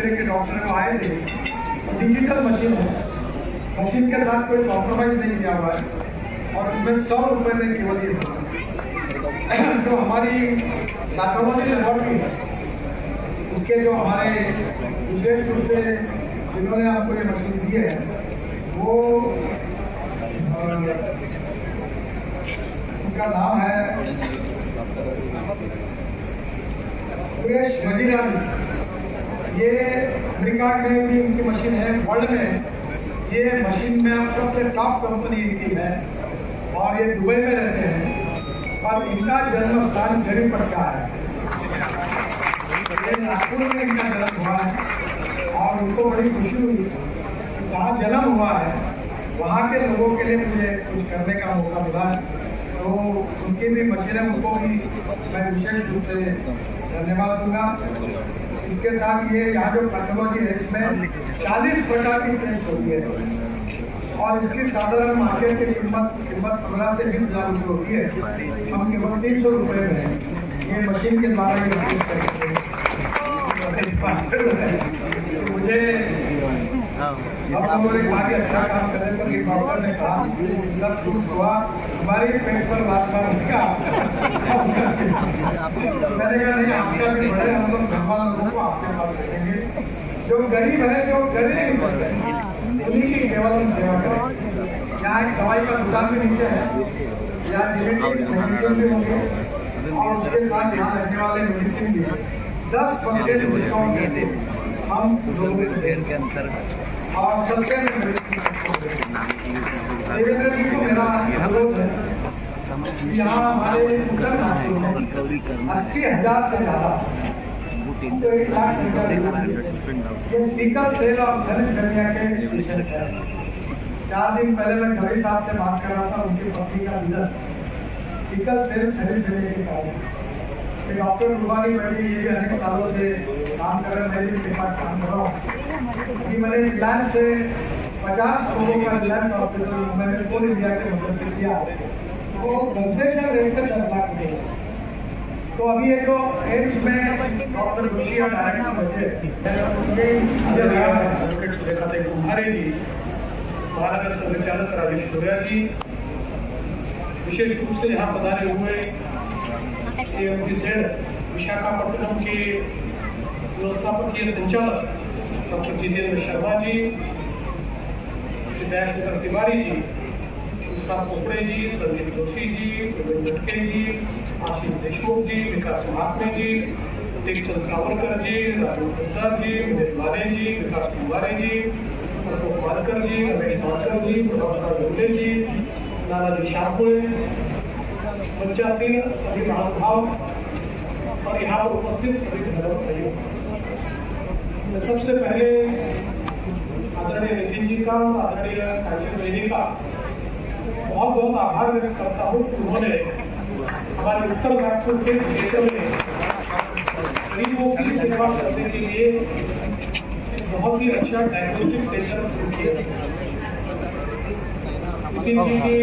X ray के doctor वो आए थे, डिजिटल मशीन है, मशीन के साथ कोई कॉम्प्रोमाइज नहीं किया हुआ है और उसमें 100 रुपये में केवल ये जो हमारी पैथोलॉजी लेबोरेटरी है उसके जो हमारे विशेष रूप से जिन्होंने आपको ये मशीन दी है वो उनका नाम है ये अमेरिका में भी उनकी मशीन है, वर्ल्ड में ये मशीन में सबसे टॉप कंपनी इनकी है और ये दुबई में रहते हैं और इनका जन्म स्थान जरीपट का है, ये नागपुर में इनका जन्म हुआ है और उनको बड़ी खुशी हुई जहाँ जन्म हुआ है वहाँ के लोगों के लिए मुझे कुछ करने का मौका मिला, तो उनकी भी मशीनें उनको भी मैं विशेष रूप से धन्यवाद दूंगा। इसके साथ ये यहाँ जो पैथोलॉजी है इसमें 40 प्रकार की टेस्ट होती है और इसकी साधारण मार्केट की कीमत 15 से 20 हज़ार रुपये होती है, हम केवल 300 रुपये में ये मशीन के द्वारा ये टेस्ट करते हैं। मुझे अब हम लोग काफी अच्छा काम करने पर डॉक्टर ने कहा सब कुछ हुआ हमारे पेट पर बात बात मैंने कहा नहीं आपका भी बड़े हम लोग धनवान लोगों को आपके पास देखेंगे, जो गरीब है जो गरीब नहीं सकते उन्हीं की केवल हम सेवा करें। यहाँ एक दवाई का दुकान भी नीचे है, यहाँ मेडिसिन भी होंगे और उसके साथ यहाँ रहने वाले मेडिसिन भी 10% डिस्काउंट देते हम लोगों के अंतर्गत और सस्ते में देवेंद्र जी को मेरा अनुरोध है, यहाँ हमारे उत्तर नागपुर में 80,000 से ज़्यादा तो 1 लाख ये सिकल सेल और थैलेसीमिया के पेशेंट हैं। 4 दिन पहले मैं खड़ी साहब से बात कर रहा था, उनकी पत्नी का निधन सिकल सेल थैलेसीमिया के कारण। डॉक्टर रुबानी बैठी ये भी अनेक सालों से काम कर रहे हैं, मैं भी उनके साथ काम कर रहा हूँ कि मैंने रिलायंस से 50 लोगों का रिलायंस हॉस्पिटल मैंने पूल इंडिया के मदद से किया, वो कंसेशन रेट का 10 लाख रुपये। तो अभी ये जो एम्स में डॉक्टर जोशी और डायरेक्टर बैठे एडवोकेट सुरेखा कुम्हारे जी, महानगर संचालक राजेश डोरिया जी, विशेष रूप से यहाँ पधारे हुए विशाखापट्टनम के व्यवस्थापकीय संचालक डॉक्टर जितेंद्र शर्मा जी, श्री दयाशंकर तिवारी जी, सुष्मा पोपड़े जी, संदीप जोशी जी, प्रवीण झटके जी, आशीष देशमुख जी, विकास महात्मे जी, टेकचंद सावरकर जी, राजू गुजर जी, मेघवाले जी, विकास कुमारे जी, अशोक मालकर जी, रमेश मालकर जी, प्रभाकर डोले जी, नानाजी शाहपुरे, बच्चा सिंह, सभी महानुभाव और यहाँ पर उपस्थित सभी धर्म भाइयों, मैं सबसे पहले आदरणीय नितिन जी का और आदरणीय कांचन बेदी का बहुत बहुत आभार व्यक्त करता हूँ कि उन्होंने हमारे उत्तर नागपुर के क्षेत्र में गरीबों की सेवा करने के लिए एक बहुत ही अच्छा डायग्नोस्टिक सेंटर शुरू किया। नितिन जी की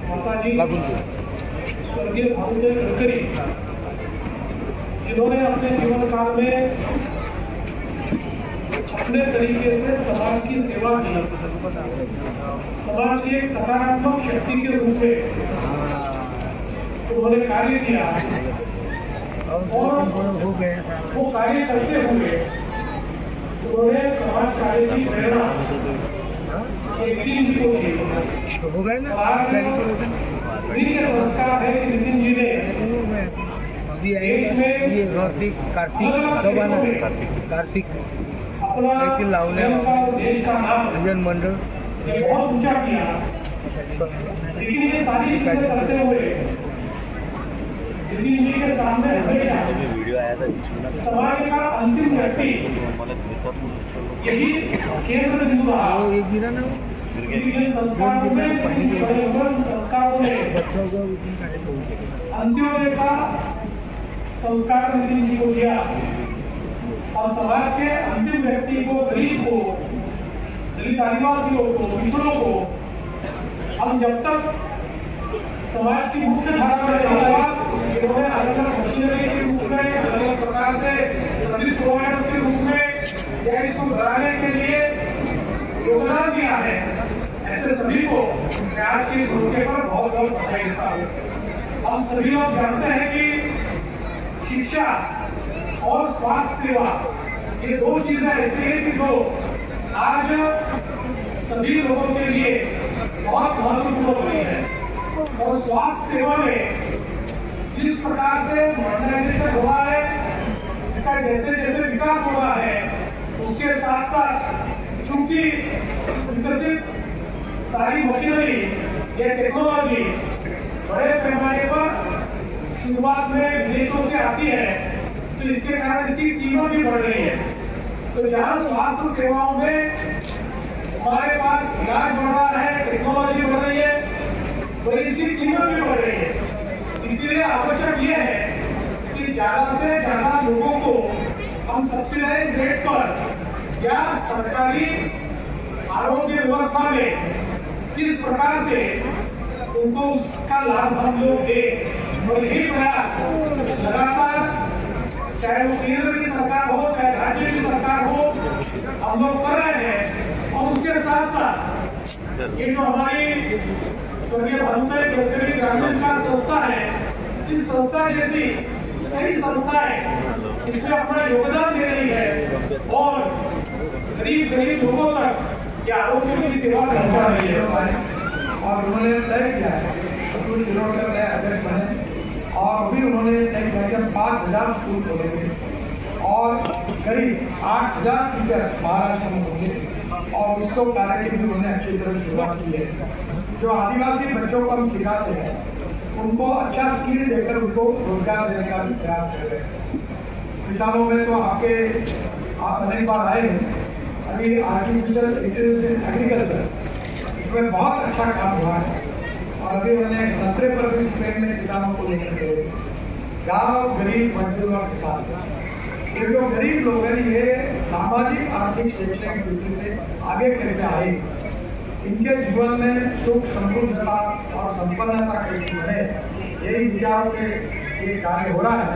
माता जी स्वर्गीय भानुदेव गडकरी, जिन्होंने अपने जीवन काल में अपने तरीके से समाज की सेवा की, समाज की एक सकारात्मक शक्ति के रूप में उन्होंने कार्य किया और वो कार्य करते हुए उन्होंने समाज कार्य की प्रेरणा नितिन जी को दी। के संस्कार है कि नितिन जी ने अभी ये कार्तिक अपना लावले भजन मंडल बहुत ऊंचा किया, लेकिन ये सारी चीजें करते हुए नितिन जी के सामने हमेशा समाज का अंतिम व्यक्ति यही केंद्र बिंदु रहा। संस्कारों में अंत्योदय का संस्कार नितिन जी को दिया और समाज के अंतिम व्यक्ति को, गरीब को, दलित आदिवासियों को, पिछड़ों को हम जब तक समाज की मुख्य धारा में रहेगा, इन्होंने अलग अलग मशीनरी के रूप में, अलग अलग प्रकार से सर्विस प्रोवाइडर्स के रूप में देश को बढ़ाने के लिए योगदान दिया है, ऐसे सभी को मैं आज के इस मौके पर बहुत बहुत बधाई देता हूँ। हम सभी लोग जानते हैं कि शिक्षा और स्वास्थ्य सेवा ये दो चीजें ऐसी हैं कि जो आज सभी लोगों के लिए बहुत महत्वपूर्ण हो रही है। और स्वास्थ्य सेवा में जिस प्रकार से मॉडर्नाइजेशन हुआ है, इसका जैसे जैसे विकास हो रहा है, उसके साथ साथ चूंकि विकसित सारी मशीनरी या टेक्नोलॉजी बड़े पैमाने पर शुरुआत में विदेशों से आती है, तो इसके कारण इसकी कीमत भी बढ़ रही है। तो जहाँ स्वास्थ्य सेवाओं में हमारे पास इलाज बढ़ रहा है, टेक्नोलॉजी बढ़ रही है, तो इसकी कीमत भी बढ़ रही है। इसलिए आवश्यक ये है कि ज्यादा से ज्यादा लोगों को हम सब्सिडाइज रेट पर या सरकारी आरोग्य व्यवस्था में किस प्रकार से उनको उसका लाभ हम लोग दें, और यही प्रयास लगातार चाहे वो केंद्र की सरकार हो चाहे राज्य की सरकार हो हम लोग कर रहे हैं। और उसके साथ साथ ये जो हमारी स्वर्गीय भानुभाई गडकरी ग्रामीण विकास संस्था है, इस संस्था जैसी कई संस्थाएं इसमें अपना योगदान दे रही है और गरीब लोगों तक ये आरोग्य की सेवा पहुंचा रही है। और उन्होंने तय किया है कुछ दिनों के नए अध्यक्ष बने और अभी उन्होंने तय किया कि 5000 स्कूल खोलेंगे और करीब 8000 टीचर महाराष्ट्र में होंगे और उसको कार्य की भी उन्होंने अच्छी तरह शुरुआत की है। जो आदिवासी बच्चों को हम सिखाते हैं उनको अच्छा स्किल देकर उनको रोजगार देने का भी प्रयास कर रहे हैं। किसानों में तो आप अनेक बार आए हैं, अभी आर्टिफिशियल इंटेलिजेंस एग्रीकल्चर इसमें बहुत अच्छा काम हुआ है और अभी उन्होंने संतरे पर भी स्पेन में किसानों को लेकर गए। गाँव गरीब मजदूर और किसान ये जो गरीब लोग हैं ये सामाजिक आर्थिक शैक्षणिक दृष्टि से आगे कैसे आए, इनके जीवन में सुख समृद्धता और संपन्नता कैसी बने, यही विचार से ये कार्य हो रहा है।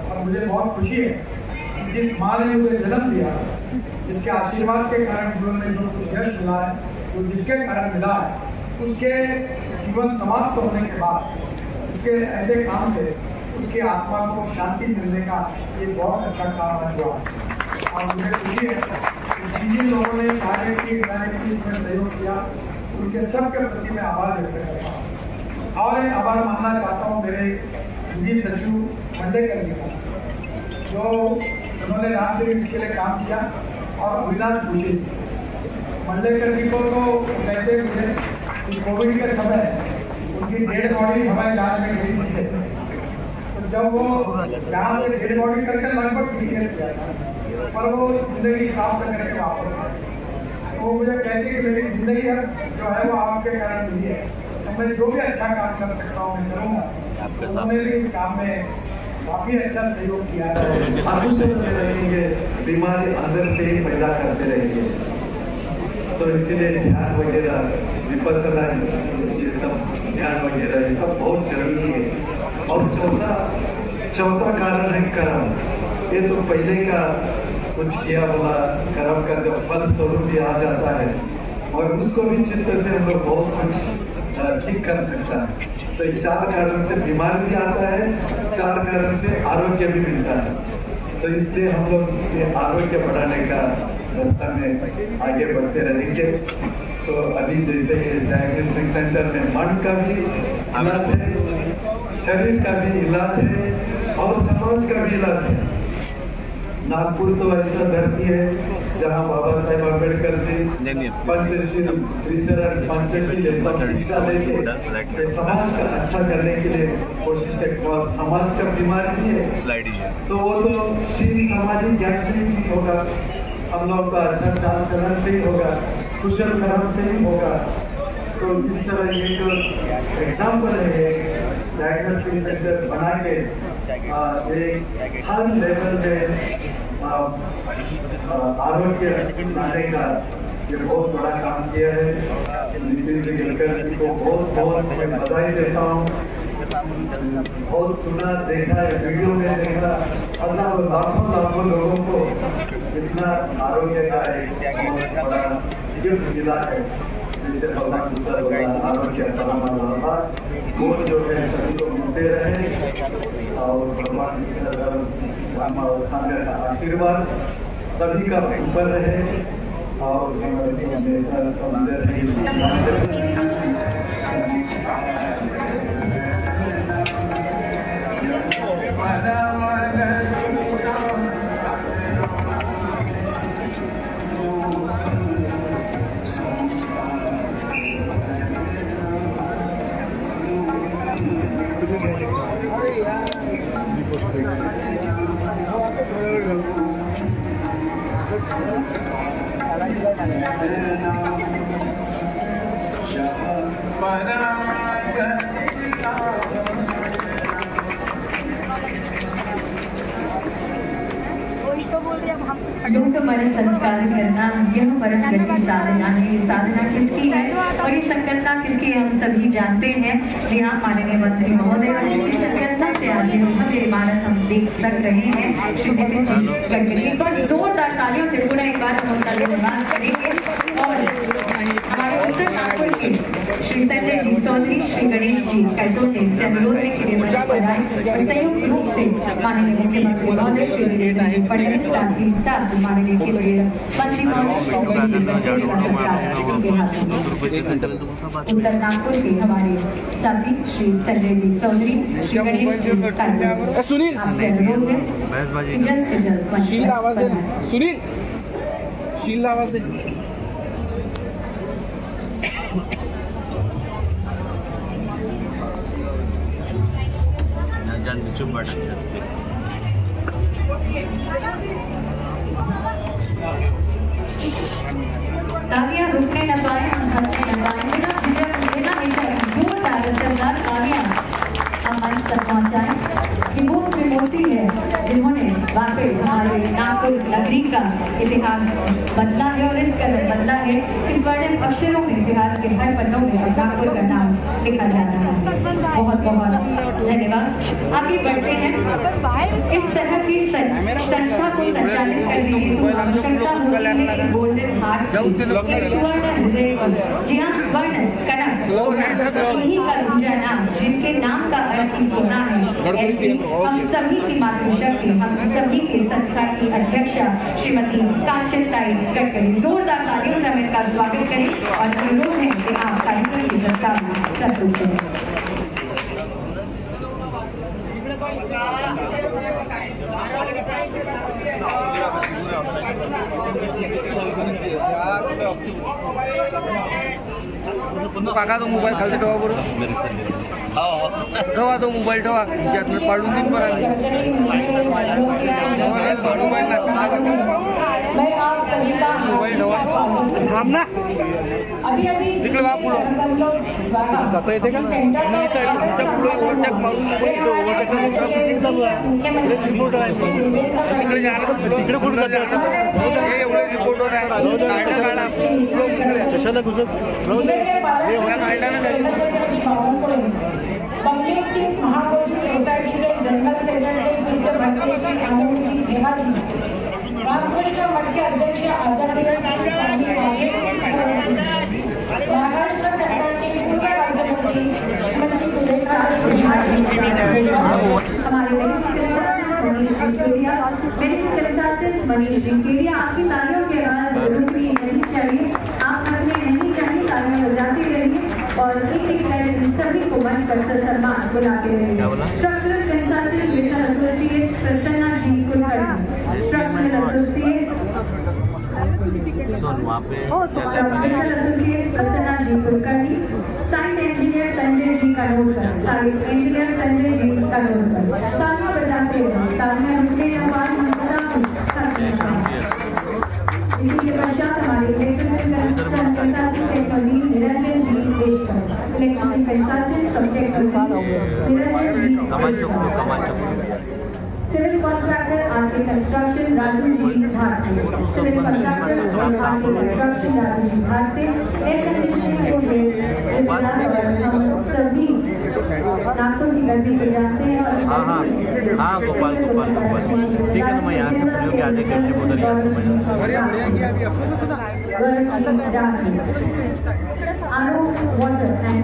और मुझे बहुत खुशी है कि जिस माँ ने मुझे जन्म दिया, जिसके आशीर्वाद के कारण जीवन में जो कुछ यश मिला है, वो जिसके कारण मिला है, उसके जीवन समाप्त होने के बाद उसके ऐसे काम से उसकी आत्मा को शांति मिलने का ये बहुत अच्छा काम हुआ। और मुझे खुशी है कि जिन लोगों ने कार्य की इसमें सहयोग किया उनके सबके प्रति मैं आभार व्यक्त करता हूँ। और एक आभार मानना चाहता हूँ मेरे निजी सचिव मंडेकर जी का, जो उन्होंने रात दिन इसके लिए काम किया, और अविनाश भूषी मंडेकर जी को तो कहते हुए कि कोविड के समय उनकी डेड बॉडी हमारे जांच में गई थी, तो जब वो यहाँ से डेड बॉडी करके लगभग क्लियर किया था, पर वो जिंदगी प्राप्त करके वापस आए। तो मुझे कहती कि मेरी जिंदगी जो है वो आपके कारण मिली है, तो मैं जो भी अच्छा काम कर सकता हूँ मैं करूँगा। उन्होंने भी इस काम में काफी अच्छा सहयोग किया है। आगू से रहेंगे, बीमारी अंदर से ही पैदा करते रहेंगे, तो इसीलिए ध्यान वगैरह विपස්සना ये सब ध्यान वगैरह ये सब बहुत जरूरी है। और चौथा कारण है कर्म। ये तो पहले का कुछ किया हुआ कर्म का जब फल स्वरूप भी आ जाता है और उसको भी चित्त से हम लोग बहुत कुछ ठीक कर सकता है। तो 4 कारण से बीमारी भी आता है, 4 कारण से आरोग्य भी मिलता है। तो इससे हम लोग ये आरोग्य बढ़ाने का रास्ता में आगे बढ़ते रहेंगे। तो अभी जैसे डायग्नोस्टिक सेंटर में मन का भी इलाज है, शरीर का भी इलाज है और समाज का भी इलाज है। नागपुर तो ऐसा धरती है जहाँ बाबा साहेब अम्बेडकर जी पंचशील शिक्षा लेके समाज का अच्छा करने के लिए कोशिश करते हैं। समाज का बीमारी भी है तो वो तो शील सामाजिक ज्ञान से ही होगा, हम लोग का अच्छा चाल चलन से ही होगा, कुशल कर्म से ही होगा। तो इस तरह ये जो एग्जाम्पल है डायग्नोस्टिक सेंटर बना के हर लेवल में आरोग्य लाने का ये बहुत बड़ा काम किया है। नितिन गडकरी जी को बहुत बहुत मैं बधाई देता हूँ। बहुत सुना देखा है, वीडियो में देखा, हजारों लाखों लोगों को इतना आरोग्य का एक बड़ा गिफ्ट मिला है, जिससे भगवान बुद्ध भगवान आरोग्य परमात्मा वो जो है सभी को मिलते रहे और भगवान संघ का आशीर्वाद सभी का ऊपर रहे और लोक मन संस्कार करना यह परम गति साधना है। ये साधना किसकी है और ये संकल्पना किसकी है हम सभी जानते हैं। जी हाँ, माननीय मंत्री महोदय जी की संकल्पना से आज मेरे इमारत हम देख सक रहे हैं। श्री नितिन जी गडकरी, एक बार जोरदार तालियों से पूरा एक बार हम उनका धन्यवाद करेंगे। और हमारे उत्तर नागपुर के श्री संजय जी चौधरी, श्री गणेश जी कैसोटे से अनुरोध में के लिए मंच पर आए और संयुक्त रूप से माननीय मुख्यमंत्री महोदय श्री देवेंद्र जी फडणवीस साथ ही साथ माननीय केंद्रीय मंत्री महोदय श्री नवीन जी गडकरी का सत्कार उनके हाथों। उत्तर नागपुर के हमारे साथी श्री संजय जी चौधरी, श्री गणेश जी कैसोटे, आपसे अनुरोध है जल्द से जल्द मंच पर सुनील शील आवाज तालियां रुकने न पाए, हम थकने न पाए, बिना जोरदार असरदार तालियां हम मंच तक पहुंचाएं। कि वो त्रिमूर्ति है जिन्होंने वाकई हमारे नागपुर नगरी का इतिहास बदला है और इस कदर बदला है इस स्वर्णिम अक्षरों में इतिहास के हर पन्नों में नागपुर का नाम लिखा जा रहा है। बहुत बहुत धन्यवाद। आगे बढ़ते हैं। इस तरह की संस्था को संचालित करने की आवश्यकता होती है गोल्डन हार्ट स्वर्ण हृदय। जी हाँ, स्वर्ण कनक उन्हीं का दूजा नाम जिनके नाम का अर्थ ही सोना है। ऐसे हम सभी की मातृशक्ति, हम सभी के संस्था की अध्यक्षा श्रीमती कांचनताई गडकरी, जोरदार तालियों से हम इनका स्वागत करें और अनुरोध है कि आप कार्यक्रम की प्रस्तावना प्रस्तुत करें। काका तो मोबाईल खालती ठेवा बरोबर, ठेवा तो मोबाईल ठेवा खिशात पाडून दिन बरं मोबाईल ठेवा थांब ना तिकडे वा पुढं जाता येते का तुमच्या पुढे ओव्हरटेक मारून शूटिंग चालू आहे रिपोर्टर आहे तिकडे तिकडे कुठं एवढे रिपोर्टर आहे कशाला घुसत महाबोधी सोसायटी के जनरल सेक्रेटरी पूज्य भक्ति श्री आनंद जी झेहा जी, रामकृष्ण मठ के अध्यक्ष आदरणीय श्री स्वामी महाराष्ट्र सरकार के पूर्व राज्यमंत्री श्रीमती सुलेखा मनीष जी केडिया, आपकी तालियों की आवाज रुकनी नहीं चाहिए, आप थकने नहीं चाहिए, तालियां बजाते रहिए और एक सभी को मंच पर सम्मान बुलाते रहिए। Structural consultant Vithal associates Prasanna ji Kulkarni, structural associates Prasanna ji Kulkarni, site engineer Sanjay ji Kanodkar, site engineer Sanjay ji Kanodkar, तालियां बजाते रहिए, तालियां रुकने के बाद इसी के पश्चात हमारे electrical consultant technology Niranjan ji Deshkar, electrical consultant सब technology Niranjan ji civil contractor R K construction Raju ji Bhat से, civil contractor R K construction Raju ji Bhat से, एयर कंडीशनिंग को हम सभी नागपुर की गर्मी को जानते हैं और हाँ गोपाल ठीक है ना, मैं यहाँ से पूछूँ कि आधे घंटे उधर वाटर एंड